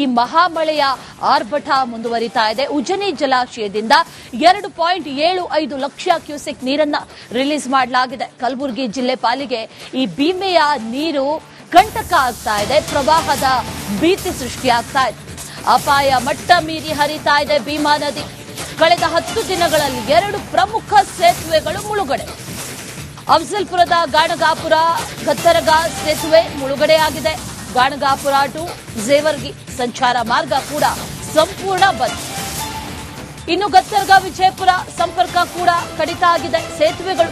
ಈ ಮಹಾಮಳೆಯ ಆರ್ಭಟ ಮುಂದುವರಿತಾ ಇದೆ. ಉಜನಿ ಜಲಾಶಯದಿಂದ 2.75 ಲಕ್ಷ ಕ್ಯೂಸೆಕ್ ನೀರನ್ನ ರಿಲೀಸ್ ಮಾಡಲಾಗಿದೆ. ಕಲಬುರಗಿ ಜಿಲ್ಲೆ ಪಾಲಿಗೆ ಈ ಭೀಮೆಯ ನೀರು ಕಂಟಕ ಆಗ್ತಾ ಇದೆ. ಪ್ರವಾಹದ ಭೀತಿ ಸೃಷ್ಟಿಯಾಗ್ತಾ ಇದೆ. ಅಪಾಯ ಮಟ್ಟ ಮೀರಿ ಹರಿತಾ ಇದೆ ಭೀಮಾ ನದಿ. ಕಳೆದ 10 ದಿನಗಳಲ್ಲಿ 2 ಪ್ರಮುಖ ಸೇತುವೆಗಳು ಮುಳುಗಡೆ. ಅಫಜಲ್ಪುರದ ಗಾಣಗಾಪುರ ಗತ್ತರಗ ಸೇತುವೆ ಮುಳುಗಡೆಯಾಗಿದೆ. ಗಾಣಗಾಪುರ ಟು ಜೇವರ್ಗಿ ಸಂಚಾರ ಮಾರ್ಗ ಕೂಡ ಸಂಪೂರ್ಣ ಬಂದ್. ಇನ್ನು ಗತ್ತರಗ ವಿಜಯಪುರ ಸಂಪರ್ಕ ಕೂಡ ಕಡಿತ ಆಗಿದೆ. ಸೇತುವೆಗಳು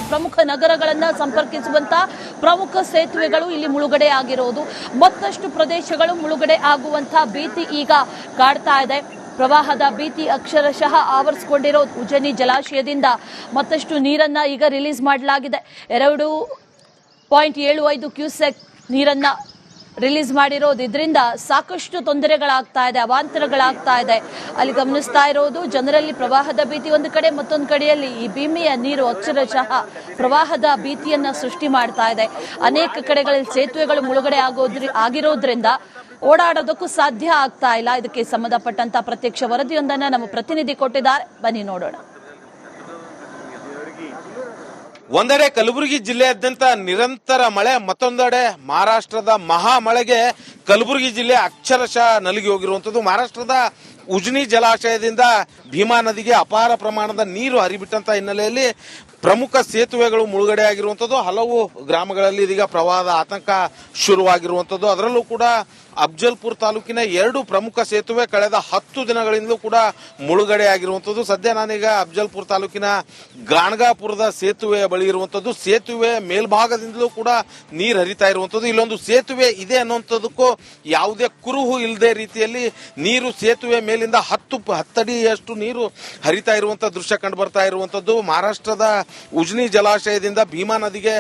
ಪ್ರಮುಖ ನಗರಗಳನ್ನು ಸಂಪರ್ಕಿಸುವಂತಹ ಪ್ರಮುಖ ಸೇತುವೆಗಳು ಇಲ್ಲಿ ಮುಳುಗಡೆ ಆಗಿರೋದು. ಮತ್ತಷ್ಟು ಪ್ರದೇಶಗಳು ಮುಳುಗಡೆ ಆಗುವಂತಹ ಭೀತಿ ಈಗ ಕಾಡ್ತಾ ಇದೆ. ಪ್ರವಾಹದ ಭೀತಿ ಅಕ್ಷರಶಃ ಆವರಿಸಿಕೊಂಡಿರೋದು. ಉಜನಿ ಜಲಾಶಯದಿಂದ ಮತ್ತಷ್ಟು ನೀರನ್ನ ಈಗ ರಿಲೀಸ್ ಮಾಡಲಾಗಿದೆ. 2.75 ಕ್ಯೂಸೆಕ್ ನೀರನ್ನ ರಿಲೀಸ್ ಮಾಡಿರೋದು. ಇದರಿಂದ ಸಾಕಷ್ಟು ತೊಂದರೆಗಳಾಗ್ತಾ ಇದೆ, ಅವಾಂತರಗಳಾಗ್ತಾ ಇದೆ. ಅಲ್ಲಿ ಗಮನಿಸ್ತಾ ಇರೋದು ಜನರಲ್ಲಿ ಪ್ರವಾಹದ ಭೀತಿ ಒಂದು ಕಡೆ, ಮತ್ತೊಂದು ಕಡೆಯಲ್ಲಿ ಈ ಭೀಮೆಯ ನೀರು ಅಕ್ಷರಶಃ ಪ್ರವಾಹದ ಭೀತಿಯನ್ನ ಸೃಷ್ಟಿ ಮಾಡ್ತಾ ಇದೆ. ಅನೇಕ ಕಡೆಗಳಲ್ಲಿ ಸೇತುವೆಗಳು ಮುಳುಗಡೆ ಆಗಿರೋದ್ರಿಂದ ಓಡಾಡೋದಕ್ಕೂ ಸಾಧ್ಯ ಆಗ್ತಾ ಇಲ್ಲ. ಇದಕ್ಕೆ ಸಂಬಂಧಪಟ್ಟಂತ ಪ್ರತ್ಯಕ್ಷ ವರದಿಯೊಂದನ್ನ ನಮ್ಮ ಪ್ರತಿನಿಧಿ ಕೊಟ್ಟಿದ್ದಾರೆ, ಬನ್ನಿ ನೋಡೋಣ. ಒಂದೆಡೆ ಕಲಬುರಗಿ ಜಿಲ್ಲೆಯಾದ್ಯಂತ ನಿರಂತರ ಮಳೆ, ಮತ್ತೊಂದೆಡೆ ಮಹಾರಾಷ್ಟ್ರದ ಮಹಾ ಮಳೆಗೆ ಕಲಬುರಗಿ ಜಿಲ್ಲೆ ಅಕ್ಷರಶಃ ನಲುಗಿ ಹೋಗಿರುವಂತದ್ದು. ಮಹಾರಾಷ್ಟ್ರದ ಉಜನಿ ಜಲಾಶಯದಿಂದ ಭೀಮಾ ನದಿಗೆ ಅಪಾರ ಪ್ರಮಾಣದ ನೀರು ಹರಿಬಿಟ್ಟಂತ ಹಿನ್ನೆಲೆಯಲ್ಲಿ ಪ್ರಮುಖ ಸೇತುವೆಗಳು ಮುಳುಗಡೆ ಆಗಿರುವಂತದ್ದು. ಹಲವು ಗ್ರಾಮಗಳಲ್ಲಿ ಇದೀಗ ಪ್ರವಾಹದ ಆತಂಕ ಶುರುವಾಗಿರುವಂತದ್ದು. ಅದರಲ್ಲೂ ಕೂಡ ಅಫಜಲ್ಪುರ ತಾಲೂಕಿನ 2 ಪ್ರಮುಖ ಸೇತುವೆ ಕಳೆದ 10 ದಿನಗಳಿಂದಲೂ ಕೂಡ ಮುಳುಗಡೆ ಆಗಿರುವಂತದ್ದು. ಸದ್ಯ ನಾನೀಗ ಅಫಜಲ್ಪುರ ತಾಲೂಕಿನ ಗಾಣಗಾಪುರದ ಸೇತುವೆಯ ಬಳಿ ಇರುವಂತದ್ದು. ಸೇತುವೆ ಮೇಲ್ಭಾಗದಿಂದಲೂ ಕೂಡ ನೀರು ಹರಿತಾ ಇರುವಂತದ್ದು. ಇಲ್ಲೊಂದು ಸೇತುವೆ ಇದೆ ಅನ್ನುವಂಥದ್ದಕ್ಕೂ ಯಾವುದೇ ಕುರುಹು ಇಲ್ಲದೆ ರೀತಿಯಲ್ಲಿ ನೀರು ಸೇತುವೆ ಮೇಲಿಂದ 10 ಅಡಿಯಷ್ಟು ನೀರು ಹರಿತಾ ಇರುವಂತಹ ದೃಶ್ಯ ಕಂಡು ಬರ್ತಾ ಇರುವಂತದ್ದು. ಮಹಾರಾಷ್ಟ್ರದ ಉಜನಿ ಜಲಾಶಯದಿಂದ ಭೀಮಾ ನದಿಗೆ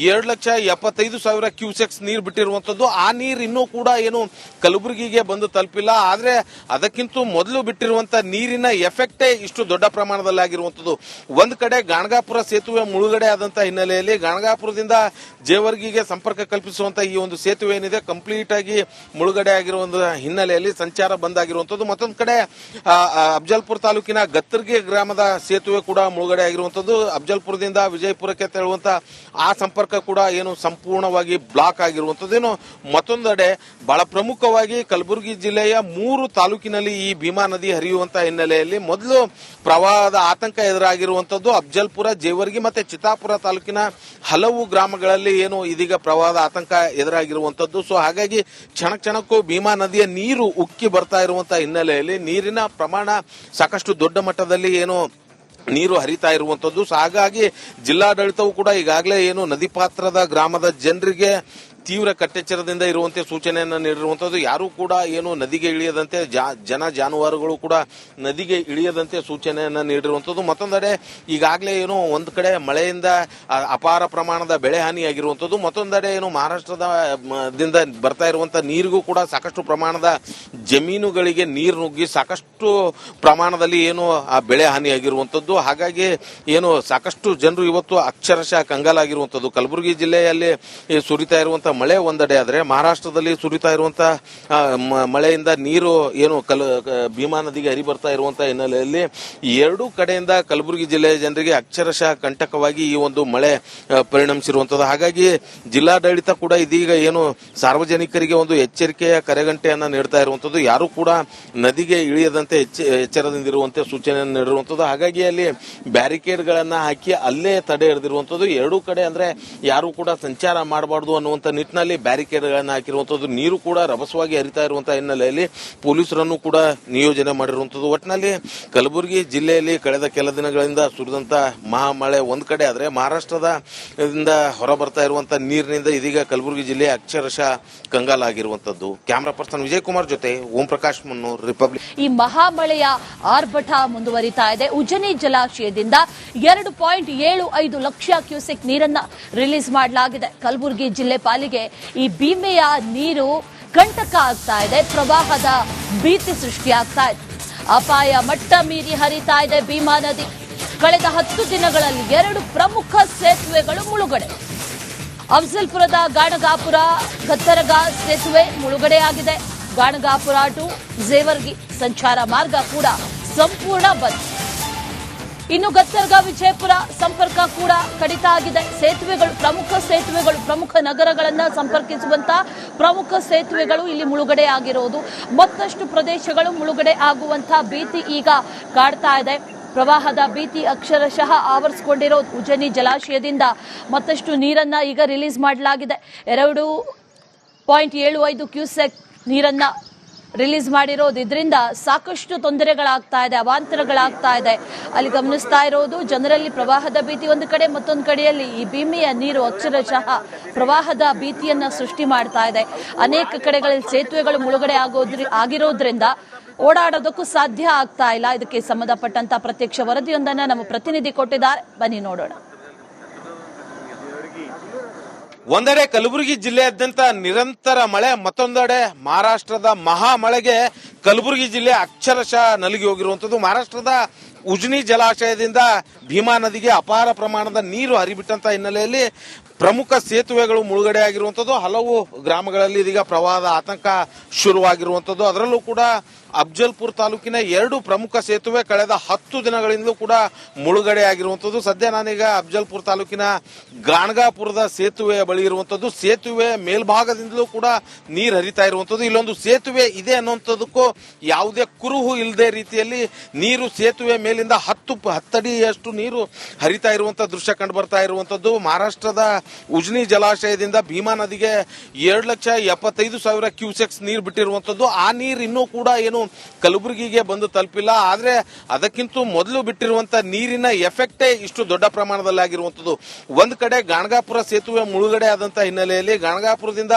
2,75,000 ಕ್ಯೂಸೆಕ್ಸ್ ನೀರು ಬಿಟ್ಟಿರುವಂತದ್ದು. ಆ ನೀರು ಇನ್ನೂ ಕೂಡ ಏನು ಕಲಬುರಗಿಗೆ ಬಂದು ತಲುಪಿಲ್ಲ. ಆದ್ರೆ ಅದಕ್ಕಿಂತ ಮೊದಲು ಬಿಟ್ಟಿರುವಂತಹ ನೀರಿನ ಎಫೆಕ್ಟೇ ಇಷ್ಟು ದೊಡ್ಡ ಪ್ರಮಾಣದಲ್ಲಿ ಆಗಿರುವಂತದ್ದು. ಒಂದ್ ಕಡೆ ಗಾಣಗಾಪುರ ಸೇತುವೆ ಮುಳುಗಡೆ ಆದಂತಹ ಹಿನ್ನೆಲೆಯಲ್ಲಿ ಗಾಣಗಾಪುರದಿಂದ ಜೇವರ್ಗಿಗೆ ಸಂಪರ್ಕ ಕಲ್ಪಿಸುವಂತಹ ಈ ಒಂದು ಸೇತುವೆ ಏನಿದೆ ಕಂಪ್ಲೀಟ್ ಆಗಿ ಮುಳುಗಡೆ ಆಗಿರುವ ಹಿನ್ನೆಲೆಯಲ್ಲಿ ಸಂಚಾರ ಬಂದ್ ಆಗಿರುವಂತದ್ದು. ಮತ್ತೊಂದು ಕಡೆ ಅಫಜಲ್ಪುರ ತಾಲೂಕಿನ ಗತ್ತರ್ಗಿ ಗ್ರಾಮದ ಸೇತುವೆ ಕೂಡ ಮುಳುಗಡೆ ಆಗಿರುವಂತದ್ದು. ಅಫಜಲ್ಪುರದಿಂದ ವಿಜಯಪುರಕ್ಕೆ ತೆರಳುವಂತಹ ಆ ಸಂಪರ್ಕ ಕೂಡ ಏನು ಸಂಪೂರ್ಣವಾಗಿ ಬ್ಲಾಕ್ ಆಗಿರುವಂತದ್ದು. ಏನು ಮತ್ತೊಂದೆಡೆ ಬಹಳ ಪ್ರಮುಖವಾಗಿ ಕಲಬುರಗಿ ಜಿಲ್ಲೆಯ 3 ತಾಲೂಕಿನಲ್ಲಿ ಈ ಭೀಮಾ ನದಿ ಹರಿಯುವಂತಹ ಹಿನ್ನೆಲೆಯಲ್ಲಿ ಮೊದಲು ಪ್ರವಾಹದ ಆತಂಕ ಎದುರಾಗಿರುವಂತದ್ದು ಅಫಜಲ್ಪುರ, ಜೇವರ್ಗಿ ಮತ್ತೆ ಚಿತ್ತಾಪುರ ತಾಲೂಕಿನ ಹಲವು ಗ್ರಾಮಗಳಲ್ಲಿ ಏನು ಇದೀಗ ಪ್ರವಾಹದ ಆತಂಕ ಎದುರಾಗಿರುವಂತದ್ದು. ಸೊ ಹಾಗಾಗಿ ಕ್ಷಣಕ್ಕೂ ಭೀಮಾ ನದಿಯ ನೀರು ಉಕ್ಕಿ ಬರ್ತಾ ಇರುವಂತಹ ಹಿನ್ನೆಲೆಯಲ್ಲಿ ನೀರಿನ ಪ್ರಮಾಣ ಸಾಕಷ್ಟು ದೊಡ್ಡ ಮಟ್ಟದಲ್ಲಿ ಏನು ನೀರು ಹರಿತಾ ಇರುವಂತದ್ದು. ಸೊ ಹಾಗಾಗಿ ಜಿಲ್ಲಾಡಳಿತವು ಕೂಡ ಈಗಾಗಲೇ ಏನು ನದಿ ಪಾತ್ರದ ಗ್ರಾಮದ ಜನರಿಗೆ ತೀವ್ರ ಕಟ್ಟೆಚ್ಚರದಿಂದ ಇರುವಂತೆ ಸೂಚನೆಯನ್ನು ನೀಡಿರುವಂತದ್ದು. ಯಾರು ಕೂಡ ಏನು ನದಿಗೆ ಇಳಿಯದಂತೆ, ಜನ ಜಾನುವಾರುಗಳು ಕೂಡ ನದಿಗೆ ಇಳಿಯದಂತೆ ಸೂಚನೆಯನ್ನ ನೀಡಿರುವಂತದ್ದು. ಮತ್ತೊಂದೆಡೆ ಈಗಾಗಲೇ ಏನು ಒಂದ್ ಕಡೆ ಮಳೆಯಿಂದ ಅಪಾರ ಪ್ರಮಾಣದ ಬೆಳೆ ಹಾನಿಯಾಗಿರುವಂತದ್ದು. ಮತ್ತೊಂದೆಡೆ ಏನು ಮಹಾರಾಷ್ಟ್ರದಿಂದ ಬರ್ತಾ ಇರುವಂತಹ ನೀರಿಗೂ ಕೂಡ ಸಾಕಷ್ಟು ಪ್ರಮಾಣದ ಜಮೀನುಗಳಿಗೆ ನೀರು ನುಗ್ಗಿ ಸಾಕಷ್ಟು ಪ್ರಮಾಣದಲ್ಲಿ ಏನು ಆ ಬೆಳೆ ಹಾನಿಯಾಗಿರುವಂತದ್ದು. ಹಾಗಾಗಿ ಏನು ಸಾಕಷ್ಟು ಜನರು ಇವತ್ತು ಅಕ್ಷರಶಃ ಕಂಗಾಲಾಗಿರುವಂತದ್ದು. ಕಲಬುರಗಿ ಜಿಲ್ಲೆಯಲ್ಲಿ ಸುರಿತಾ ಇರುವಂತಹ ಮಳೆ ಒಂದೆಡೆ ಆದ್ರೆ ಮಹಾರಾಷ್ಟ್ರದಲ್ಲಿ ಸುರಿತಾ ಇರುವಂತಹ ಮಳೆಯಿಂದ ನೀರು ಏನು ಭೀಮಾ ನದಿಗೆ ಹರಿ ಬರ್ತಾ ಇರುವಂತಹ ಹಿನ್ನೆಲೆಯಲ್ಲಿ 2 ಕಡೆಯಿಂದ ಕಲಬುರಗಿ ಜಿಲ್ಲೆಯ ಜನರಿಗೆ ಅಕ್ಷರಶಃ ಕಂಟಕವಾಗಿ ಈ ಒಂದು ಮಳೆ ಪರಿಣಮಿಸಿರುವಂತದ್ದು. ಹಾಗಾಗಿ ಜಿಲ್ಲಾಡಳಿತ ಕೂಡ ಇದೀಗ ಏನು ಸಾರ್ವಜನಿಕರಿಗೆ ಒಂದು ಎಚ್ಚರಿಕೆಯ ಕರೆಗಂಟೆಯನ್ನ ನೀಡ್ತಾ ಇರುವಂತದ್ದು. ಯಾರು ಕೂಡ ನದಿಗೆ ಇಳಿಯದಂತೆ ಎಚ್ಚರದಿಂದಿರುವಂತೆ ಸೂಚನೆಯನ್ನು ನೀಡಿರುವಂತದ್ದು. ಹಾಗಾಗಿ ಅಲ್ಲಿ ಬ್ಯಾರಿಕೇಡ್ ಗಳನ್ನ ಹಾಕಿ ಅಲ್ಲೇ ತಡೆ ಹಿಡಿದಿರುವಂತದ್ದು. 2 ಕಡೆ ಅಂದ್ರೆ ಯಾರು ಕೂಡ ಸಂಚಾರ ಮಾಡಬಾರದು ಅನ್ನುವಂತ ನಿಟ್ಟಿನಲ್ಲಿ ಬ್ಯಾರಿಕೇಡ್ ಗಳನ್ನ ಹಾಕಿರುವಂತದ್ದು. ನೀರು ಕೂಡ ರಭಸವಾಗಿ ಹರಿತಾ ಇರುವಂತಹ ಹಿನ್ನೆಲೆಯಲ್ಲಿ ಪೊಲೀಸರನ್ನು ಕೂಡ ನಿಯೋಜನೆ ಮಾಡಿರುವಂತದ್ದು. ಒಟ್ಟಿನಲ್ಲಿ ಕಲಬುರಗಿ ಜಿಲ್ಲೆಯಲ್ಲಿ ಕಳೆದ ಕೆಲ ದಿನಗಳಿಂದ ಸುರಿದಂತ ಮಹಾಮಳೆ ಒಂದ್ ಕಡೆ ಆದ್ರೆ ಮಹಾರಾಷ್ಟ್ರದ ಹೊರ ಬರ್ತಾ ಇರುವಂತಹ ನೀರಿನಿಂದ ಇದೀಗ ಕಲಬುರಗಿ ಜಿಲ್ಲೆ ಅಕ್ಷರಶಃ ಕಂಗಾಲಾಗಿರುವಂತದ್ದು. ಕ್ಯಾಮರಾ ಪರ್ಸನ್ ವಿಜಯ್ ಕುಮಾರ್ ಜೊತೆ ಓಂ ಪ್ರಕಾಶ್ ಮುನ್ನೂರ್, ರಿಪಬ್ಲಿಕ್. ಈ ಮಹಾಮಳೆಯ ಆರ್ಭಟ ಮುಂದುವರಿತಾ ಇದೆ. ಉಜನಿ ಜಲಾಶಯದಿಂದ 2.75 ಲಕ್ಷ ಕ್ಯೂಸೆಕ್ ನೀರನ್ನ ರಿಲೀಸ್ ಮಾಡಲಾಗಿದೆ. ಕಲಬುರಗಿ ಜಿಲ್ಲೆ ಪಾಲಿಗೆ ಈ ಭೀಮೆಯ ನೀರು ಕಂಟಕ ಆಗ್ತಾ ಇದೆ. ಪ್ರವಾಹದ ಭೀತಿ ಸೃಷ್ಟಿಯಾಗ್ತಾ ಇದೆ. ಅಪಾಯ ಮಟ್ಟ ಮೀರಿ ಹರಿತಾ ಇದೆ ಭೀಮಾ ನದಿ. ಕಳೆದ 10 ದಿನಗಳಲ್ಲಿ 2 ಪ್ರಮುಖ ಸೇತುವೆಗಳು ಮುಳುಗಡೆ. ಅಫಜಲ್ಪುರದ ಗಾಣಗಾಪುರ ಗತ್ತರಗ ಸೇತುವೆ ಮುಳುಗಡೆಯಾಗಿದೆ. ಗಾಣಗಾಪುರ ಟು ಜೇವರ್ಗಿ ಸಂಚಾರ ಮಾರ್ಗ ಕೂಡ ಸಂಪೂರ್ಣ ಬಂದ್. ಇನ್ನು ಗತ್ತರ್ಗ ವಿಜಯಪುರ ಸಂಪರ್ಕ ಕೂಡ ಕಡಿತ ಆಗಿದೆ. ಪ್ರಮುಖ ನಗರಗಳನ್ನ ಸಂಪರ್ಕಿಸುವಂತಹ ಪ್ರಮುಖ ಸೇತುವೆಗಳು ಇಲ್ಲಿ ಮುಳುಗಡೆ ಆಗಿರೋದು, ಮತ್ತಷ್ಟು ಪ್ರದೇಶಗಳು ಮುಳುಗಡೆ ಆಗುವಂತಹ ಭೀತಿ ಈಗ ಕಾಡ್ತಾ ಇದೆ. ಪ್ರವಾಹದ ಭೀತಿ ಅಕ್ಷರಶಃ ಆವರಿಸಿಕೊಂಡಿರೋದು. ಉಜನಿ ಜಲಾಶಯದಿಂದ ಮತ್ತಷ್ಟು ನೀರನ್ನ ಈಗ ರಿಲೀಸ್ ಮಾಡಲಾಗಿದೆ. 2.75 ಕ್ಯೂಸೆಕ್ ನೀರನ್ನ ರಿಲೀಸ್ ಮಾಡಿರೋದು. ಇದರಿಂದ ಸಾಕಷ್ಟು ತೊಂದರೆಗಳಾಗ್ತಾ ಇದೆ, ಅವಾಂತರಗಳಾಗ್ತಾ ಇದೆ. ಅಲ್ಲಿ ಗಮನಿಸ್ತಾ ಇರೋದು ಜನರಲ್ಲಿ ಪ್ರವಾಹದ ಭೀತಿ ಒಂದು ಕಡೆ, ಮತ್ತೊಂದು ಕಡೆಯಲ್ಲಿ ಈ ಭೀಮೆಯ ನೀರು ಅಕ್ಷರಶಃ ಪ್ರವಾಹದ ಭೀತಿಯನ್ನ ಸೃಷ್ಟಿ ಮಾಡ್ತಾ ಇದೆ. ಅನೇಕ ಕಡೆಗಳಲ್ಲಿ ಸೇತುವೆಗಳು ಮುಳುಗಡೆ ಆಗಿರೋದ್ರಿಂದ ಓಡಾಡೋದಕ್ಕೂ ಸಾಧ್ಯ ಆಗ್ತಾ ಇಲ್ಲ. ಇದಕ್ಕೆ ಸಂಬಂಧಪಟ್ಟಂತ ಪ್ರತ್ಯಕ್ಷ ವರದಿಯೊಂದನ್ನ ನಮ್ಮ ಪ್ರತಿನಿಧಿ ಕೊಟ್ಟಿದ್ದಾರೆ, ಬನ್ನಿ ನೋಡೋಣ. ಒಂದೆಡೆ ಕಲಬುರಗಿ ಜಿಲ್ಲೆಯಾದ್ಯಂತ ನಿರಂತರ ಮಳೆ, ಮತ್ತೊಂದೆಡೆ ಮಹಾರಾಷ್ಟ್ರದ ಮಹಾ ಮಳೆಗೆ ಕಲಬುರಗಿ ಜಿಲ್ಲೆ ಅಕ್ಷರಶಃ ನಲುಗಿ ಹೋಗಿರುವಂತದ್ದು. ಮಹಾರಾಷ್ಟ್ರದ ಉಜ್ನಿ ಜಲಾಶಯದಿಂದ ಭೀಮಾ ನದಿಗೆ ಅಪಾರ ಪ್ರಮಾಣದ ನೀರು ಹರಿಬಿಟ್ಟಂತ ಹಿನ್ನೆಲೆಯಲ್ಲಿ ಪ್ರಮುಖ ಸೇತುವೆಗಳು ಮುಳುಗಡೆ ಆಗಿರುವಂತದ್ದು. ಹಲವು ಗ್ರಾಮಗಳಲ್ಲಿ ಇದೀಗ ಪ್ರವಾಹದ ಆತಂಕ ಶುರುವಾಗಿರುವಂತದ್ದು. ಅದರಲ್ಲೂ ಕೂಡ ಅಫ್ಜಲ್ಪುರ್ ತಾಲೂಕಿನ 2 ಪ್ರಮುಖ ಸೇತುವೆ ಕಳೆದ 10 ದಿನಗಳಿಂದಲೂ ಕೂಡ ಮುಳುಗಡೆ ಆಗಿರುವಂತದ್ದು. ಸದ್ಯ ನಾನೀಗ ಅಫ್ಜಲ್ಪುರ್ ತಾಲೂಕಿನ ಗಾಣಗಾಪುರದ ಸೇತುವೆಯ ಬಳಿ ಇರುವಂತದ್ದು. ಸೇತುವೆ ಮೇಲ್ಭಾಗದಿಂದಲೂ ಕೂಡ ನೀರು ಹರಿತಾ ಇರುವಂತದ್ದು. ಇಲ್ಲೊಂದು ಸೇತುವೆ ಇದೆ ಅನ್ನುವಂಥದ್ದಕ್ಕೂ ಯಾವುದೇ ಕುರುಹು ಇಲ್ಲದೆ ರೀತಿಯಲ್ಲಿ ನೀರು ಸೇತುವೆ ಮೇಲಿಂದ 10 ಅಡಿಯಷ್ಟು ನೀರು ಹರಿತಾ ಇರುವಂತ ದೃಶ್ಯ ಕಂಡು ಬರ್ತಾ ಇರುವಂತದ್ದು. ಮಹಾರಾಷ್ಟ್ರದ ಉಜ್ನಿ ಜಲಾಶಯದಿಂದ ಭೀಮಾ ನದಿಗೆ 2,75,000 ಕ್ಯೂಸೆಕ್ಸ್ ನೀರು ಬಿಟ್ಟಿರುವಂತದ್ದು. ಆ ನೀರು ಇನ್ನೂ ಕೂಡ ಏನು ಕಲಬುರಗಿಗೆ ಬಂದು ತಲುಪಿಲ್ಲ. ಆದ್ರೆ ಅದಕ್ಕಿಂತ ಮೊದಲು ಬಿಟ್ಟಿರುವಂತಹ ನೀರಿನ ಎಫೆಕ್ಟೇ ಇಷ್ಟು ದೊಡ್ಡ ಪ್ರಮಾಣದಲ್ಲಿ ಆಗಿರುವಂತದ್ದು. ಒಂದ್ ಕಡೆ ಗಾಣಗಾಪುರ ಸೇತುವೆ ಮುಳುಗಡೆ ಆದಂತಹ ಹಿನ್ನೆಲೆಯಲ್ಲಿ ಗಾಣಗಾಪುರದಿಂದ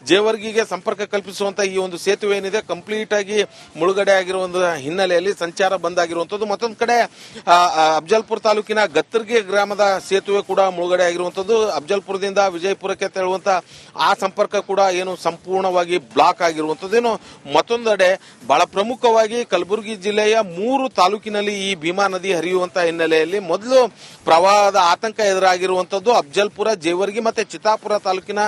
ಜೇವರ್ಗಿಗೆ ಸಂಪರ್ಕ ಕಲ್ಪಿಸುವಂತ ಈ ಒಂದು ಸೇತುವೆ ಏನಿದೆ ಕಂಪ್ಲೀಟ್ ಆಗಿ ಮುಳುಗಡೆ ಆಗಿರುವ ಹಿನ್ನೆಲೆಯಲ್ಲಿ ಸಂಚಾರ ಬಂದ್ ಆಗಿರುವಂತದ್ದು. ಮತ್ತೊಂದು ಕಡೆ ಅಫ್ಜಲ್ಪುರ್ ತಾಲೂಕಿನ ಗತ್ತರ್ಗಿ ಗ್ರಾಮದ ಸೇತುವೆ ಕೂಡ ಮುಳುಗಡೆ ಆಗಿರುವಂತದ್ದು. ಅಫ್ಜಲ್ಪುರದಿಂದ ವಿಜಯಪುರಕ್ಕೆ ತೆರಳುವಂತ ಆ ಸಂಪರ್ಕ ಕೂಡ ಏನು ಸಂಪೂರ್ಣವಾಗಿ ಬ್ಲಾಕ್ ಆಗಿರುವಂತದ್ದು. ಏನು ಮತ್ತೊಂದೆಡೆ ಬಹಳ ಪ್ರಮುಖವಾಗಿ ಕಲಬುರಗಿ ಜಿಲ್ಲೆಯ 3 ತಾಲೂಕಿನಲ್ಲಿ ಈ ಭೀಮಾ ನದಿ ಹರಿಯುವಂತಹ ಹಿನ್ನೆಲೆಯಲ್ಲಿ ಮೊದಲು ಪ್ರವಾಹದ ಆತಂಕ ಎದುರಾಗಿರುವಂತದ್ದು ಅಫ್ಜಲ್ಪುರ, ಜೇವರ್ಗಿ ಮತ್ತೆ ಚಿತ್ತಾಪುರ ತಾಲೂಕಿನ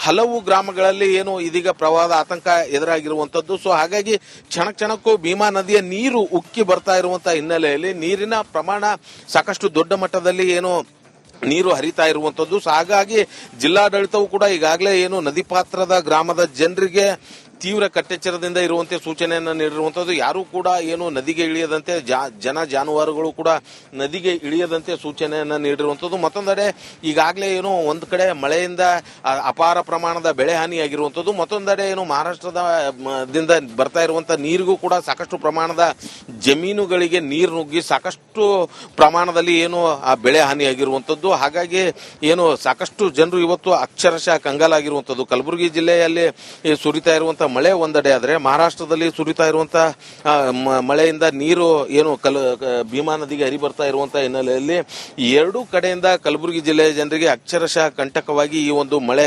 ಹಲವು ಗ್ರಾಮಗಳಲ್ಲಿ ಏನು ಇದೀಗ ಪ್ರವಾಹದ ಆತಂಕ ಎದುರಾಗಿರುವಂತದ್ದು. ಸೊ ಹಾಗಾಗಿ ಕ್ಷಣಕ್ಕೂ ಭೀಮಾ ನದಿಯ ನೀರು ಉಕ್ಕಿ ಬರ್ತಾ ಇರುವಂತಹ ಹಿನ್ನೆಲೆಯಲ್ಲಿ ನೀರಿನ ಪ್ರಮಾಣ ಸಾಕಷ್ಟು ದೊಡ್ಡ ಮಟ್ಟದಲ್ಲಿ ಏನು ನೀರು ಹರಿತಾ ಇರುವಂತದ್ದು. ಸೊ ಹಾಗಾಗಿ ಜಿಲ್ಲಾಡಳಿತವು ಕೂಡ ಈಗಾಗಲೇ ಏನು ನದಿ ಪಾತ್ರದ ಗ್ರಾಮದ ಜನರಿಗೆ ತೀವ್ರ ಕಟ್ಟೆಚ್ಚರದಿಂದ ಇರುವಂತೆ ಸೂಚನೆಯನ್ನು ನೀಡಿರುವಂತದ್ದು. ಯಾರು ಕೂಡ ಏನು ನದಿಗೆ ಇಳಿಯದಂತೆ, ಜಾನುವಾರುಗಳು ಕೂಡ ನದಿಗೆ ಇಳಿಯದಂತೆ ಸೂಚನೆಯನ್ನ ನೀಡಿರುವಂತದ್ದು. ಮತ್ತೊಂದೆಡೆ ಈಗಾಗಲೇ ಏನು ಒಂದ್ ಕಡೆ ಮಳೆಯಿಂದ ಅಪಾರ ಪ್ರಮಾಣದ ಬೆಳೆ ಹಾನಿಯಾಗಿರುವಂತದ್ದು, ಮತ್ತೊಂದೆಡೆ ಏನು ಮಹಾರಾಷ್ಟ್ರದಿಂದ ಬರ್ತಾ ಇರುವಂತಹ ನೀರಿಗೂ ಕೂಡ ಸಾಕಷ್ಟು ಪ್ರಮಾಣದ ಜಮೀನುಗಳಿಗೆ ನೀರು ನುಗ್ಗಿ ಸಾಕಷ್ಟು ಪ್ರಮಾಣದಲ್ಲಿ ಏನು ಆ ಬೆಳೆ ಹಾನಿಯಾಗಿರುವಂತದ್ದು. ಹಾಗಾಗಿ ಏನು ಸಾಕಷ್ಟು ಜನರು ಇವತ್ತು ಅಕ್ಷರಶಃ ಕಂಗಾಲಾಗಿರುವಂತದ್ದು. ಕಲಬುರಗಿ ಜಿಲ್ಲೆಯಲ್ಲಿ ಸುರಿತಾ ಇರುವಂತಹ ಮಳೆ ಒಂದೆಡೆ ಆದ್ರೆ ಮಹಾರಾಷ್ಟ್ರದಲ್ಲಿ ಸುರಿತಾ ಇರುವಂತಹ ಮಳೆಯಿಂದ ನೀರು ಏನು ಭೀಮಾ ನದಿಗೆ ಹರಿ ಬರ್ತಾ ಇರುವಂತಹ ಹಿನ್ನೆಲೆಯಲ್ಲಿ 2 ಕಡೆಯಿಂದ ಕಲಬುರಗಿ ಜಿಲ್ಲೆಯ ಜನರಿಗೆ ಅಕ್ಷರಶಃ ಕಂಟಕವಾಗಿ ಈ ಒಂದು ಮಳೆ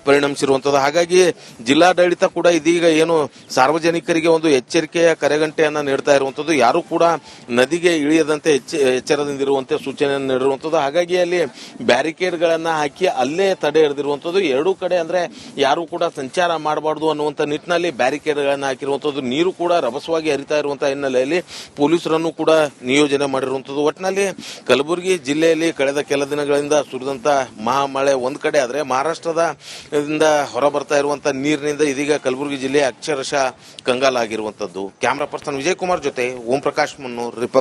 ಪರಿಣಮಿಸಿರುವಂತದ್ದು. ಹಾಗಾಗಿ ಜಿಲ್ಲಾಡಳಿತ ಕೂಡ ಇದೀಗ ಏನು ಸಾರ್ವಜನಿಕರಿಗೆ ಒಂದು ಎಚ್ಚರಿಕೆಯ ಕರೆಗಂಟೆಯನ್ನ ನೀಡ್ತಾ ಇರುವಂತದ್ದು. ಯಾರು ಕೂಡ ನದಿಗೆ ಇಳಿಯದಂತೆ ಎಚ್ಚರದಿಂದಿರುವಂತೆ ಸೂಚನೆಯನ್ನು ನೀಡಿರುವಂತದ್ದು. ಹಾಗಾಗಿ ಅಲ್ಲಿ ಬ್ಯಾರಿಕೇಡ್ ಗಳನ್ನ ಹಾಕಿ ಅಲ್ಲೇ ತಡೆ ಹಿಡಿದಿರುವಂತದ್ದು. 2 ಕಡೆ ಅಂದ್ರೆ ಯಾರು ಕೂಡ ಸಂಚಾರ ಮಾಡಬಾರದು ಅನ್ನುವಂತ ನಿಟ್ಟಿನಲ್ಲಿ ಬ್ಯಾರಿಕೇಡ್ ಗಳನ್ನ ಹಾಕಿರುವಂತದ್ದು. ನೀರು ಕೂಡ ರಭಸವಾಗಿ ಹರಿತಾ ಇರುವಂತಹ ಹಿನ್ನೆಲೆಯಲ್ಲಿ ಪೊಲೀಸರನ್ನು ಕೂಡ ನಿಯೋಜನೆ ಮಾಡಿರುವಂತದ್ದು. ಒಟ್ಟಿನಲ್ಲಿ ಕಲಬುರಗಿ ಜಿಲ್ಲೆಯಲ್ಲಿ ಕಳೆದ ಕೆಲ ದಿನಗಳಿಂದ ಸುರಿದಂತ ಮಹಾಮಳೆ ಒಂದ್ ಕಡೆ ಆದ್ರೆ ಮಹಾರಾಷ್ಟ್ರದ ಹೊರ ಬರ್ತಾ ಇರುವಂತಹ ನೀರಿನಿಂದ ಇದೀಗ ಕಲಬುರಗಿ ಜಿಲ್ಲೆ ಅಕ್ಷರಶಃ ಕಂಗಾಲಾಗಿರುವಂತದ್ದು. ಕ್ಯಾಮರಾ ಪರ್ಸನ್ ವಿಜಯ್ ಕುಮಾರ್ ಜೊತೆ ಓಂ ಪ್ರಕಾಶ್ ಮುನ್ನೂರ್, ರಿಪಬ್ಲಿಕ್.